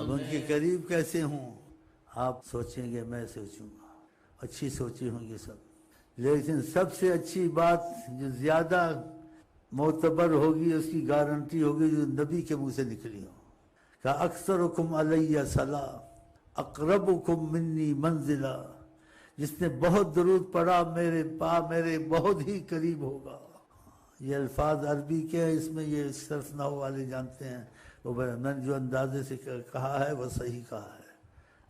اب ان کے قریب کیسے ہوں آپ سوچیں گے، میں سوچوں گا، اچھی سوچی ہوں گی سب، لیکن سب سے اچھی بات جو زیادہ معتبر ہوگی، اس کی گارنٹی ہوگی جو نبی کے منہ سے نکلی ہو، کہ اکثرکم علیہ صلاۃ اقربکم منی منزلہ، جس نے بہت درود پڑھا میرے بہت ہی قریب ہوگا۔ یہ الفاظ عربی کے ہیں، اس میں یہ صرف نحو والے جانتے ہیں، وہ میں نے جو اندازے سے کہا ہے وہ صحیح کہا ہے۔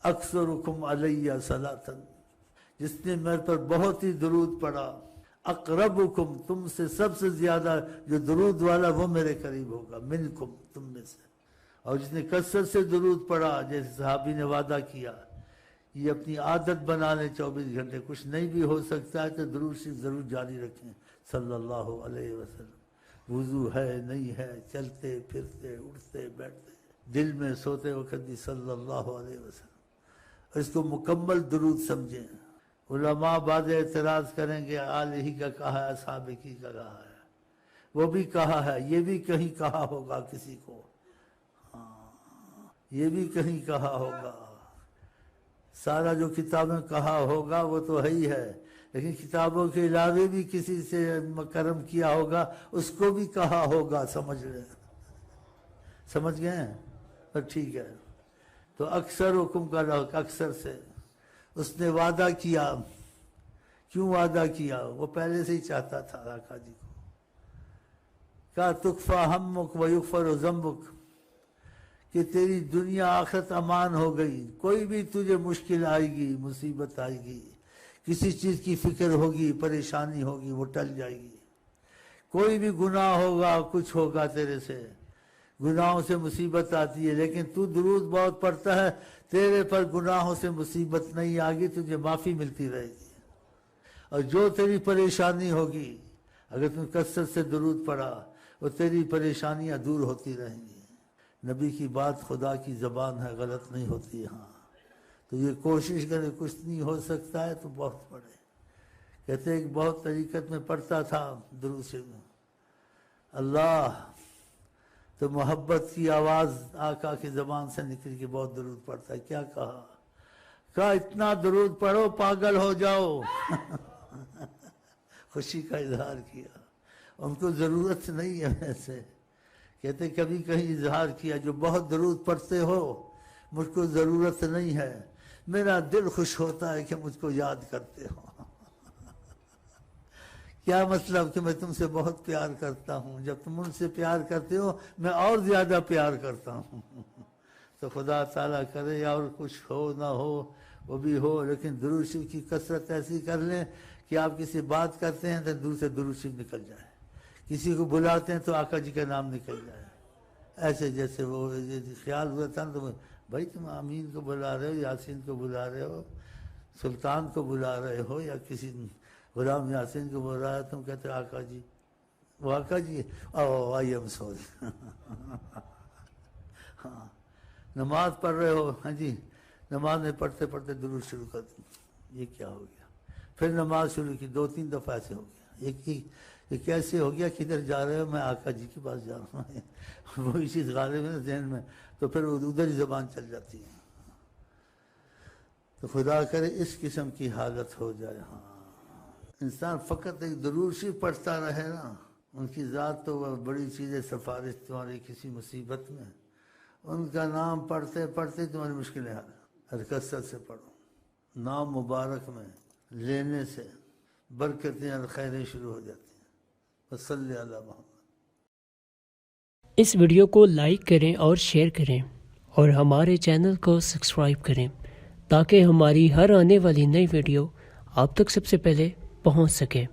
اکثرکم علیہ صلاۃ، جس نے میرے پر بہت ہی درود پڑھا، اقربکم، تم سے سب سے زیادہ جو درود والا وہ میرے قریب ہوگا، منکم، تم میں سے۔ اور جس نے کثرت سے درود پڑھا، جیسے صحابی نے وعدہ کیا، یہ اپنی عادت بنا لیں، 24 گھنٹے کچھ نہیں بھی ہو سکتا ہے تو درود شریف ضرور جاری رکھیں صلی اللہ علیہ وسلم۔ وضو ہے نہیں ہے، چلتے پھرتے اٹھتے بیٹھتے، دل میں سوتے وقت بھی صلی اللہ علیہ وسلم، اس کو مکمل درود سمجھیں۔ علماء بعد اعتراض کریں گے آل ہی کا کہا ہے، اصحاب کی کا کہا ہے، وہ بھی کہا ہے، یہ بھی کہیں کہا ہوگا کسی کو، یہ بھی کہیں کہا ہوگا، سارا جو کتابیں کہا ہوگا وہ تو ہے ہی ہے، لیکن کتابوں کے علاوہ بھی کسی سے کرم کیا ہوگا، اس کو بھی کہا ہوگا، سمجھ گئے ہیں؟ تو ٹھیک ہے، تو اکثر حکم کا لوگ اکثر سے اس نے وعدہ کیا، کیوں وعدہ کیا؟ وہ پہلے سے ہی چاہتا تھا آقا جی کو، کہا تکفا ہمک و یغفر ذنبک، کہ تیری دنیا آخرت امان ہو گئی، کوئی بھی تجھے مشکل آئے گی، مصیبت آئے گی، کسی چیز کی فکر ہوگی، پریشانی ہوگی، وہ ٹل جائے گی، کوئی بھی گناہ ہوگا، کچھ ہوگا تیرے سے، گناہوں سے مصیبت آتی ہے، لیکن تو درود بہت پڑھتا ہے، تیرے پر گناہوں سے مصیبت نہیں آگی، تجھے معافی ملتی رہے گی، اور جو تیری پریشانی ہوگی، اگر تم کثرت سے درود پڑھا، وہ تیری پریشانیاں دور ہوتی رہیں گی۔ نبی کی بات خدا کی زبان ہے، غلط نہیں ہوتی، ہاں، تو یہ کوشش کرے، کچھ نہیں ہو سکتا ہے تو بہت پڑھے۔ کہتے ہیں ایک بہت طریقت میں پڑھتا تھا درود شریف، اللہ تو محبت کی آواز آقا کی زبان سے نکل کے بہت درود پڑھتا ہے، کیا کہا اتنا درود پڑھو پاگل ہو جاؤ خوشی کا اظہار کیا، ان کو ضرورت نہیں ہے ویسے، کہتے کبھی کہیں اظہار کیا جو بہت درود پڑھتے ہو مجھ کو ضرورت نہیں ہے، میرا دل خوش ہوتا ہے کہ مجھ کو یاد کرتے ہو کیا مطلب کہ میں تم سے بہت پیار کرتا ہوں، جب تم ان سے پیار کرتے ہو میں اور زیادہ پیار کرتا ہوں تو خدا تعالیٰ کرے اور کچھ ہو نہ ہو وہ بھی ہو، لیکن درود شریف کی کثرت ایسی کر لیں کہ آپ کسی بات کرتے ہیں تو دور سے درود شریف نکل جائے، کسی کو بلاتے ہیں تو آقا جی کا نام نکل جائے، ایسے جیسے وہ خیال ہوا تھا تو بھائی تم آمین کو بلا رہے ہو، یاسین کو بلا رہے ہو، سلطان کو بلا رہے ہو، یا کسی غلام یاسین کو بول رہا ہے، تم کہتے ہو آقا جی، وہ آقا جی آئی ایم سوری ہاں، نماز پڑھ رہے ہو، ہاں جی، نماز میں پڑھتے پڑھتے درود شروع کر دیں، یہ کیا ہو گیا؟ پھر نماز شروع کی، 2-3 دفعہ ایسے ہو گیا، یہ کیسے ہو گیا؟ کدھر جا رہے ہو؟ میں آقا جی کے پاس جا رہا ہوں وہی چیز غالب ہے ذہن میں، تو پھر ادھر ہی زبان چل جاتی ہے، تو خدا کرے اس قسم کی حالت ہو جائے۔ ہاں، انسان فقط ایک درود شریف پڑھتا رہے نا، ان کی ذات تو وہ بڑی چیز ہے، سفارش تمہاری کسی مصیبت میں، ان کا نام پڑھتے پڑھتے تمہاری مشکلیں حل، کثرت سے پڑھو، نام مبارک میں لینے سے برکتیں اور خیریں شروع ہو جاتی ہیں۔ وصلی علی محمد۔ اس ویڈیو کو لائک کریں اور شیئر کریں اور ہمارے چینل کو سبسکرائب کریں تاکہ ہماری ہر آنے والی نئی ویڈیو آپ تک سب سے پہلے پہنچ سکے۔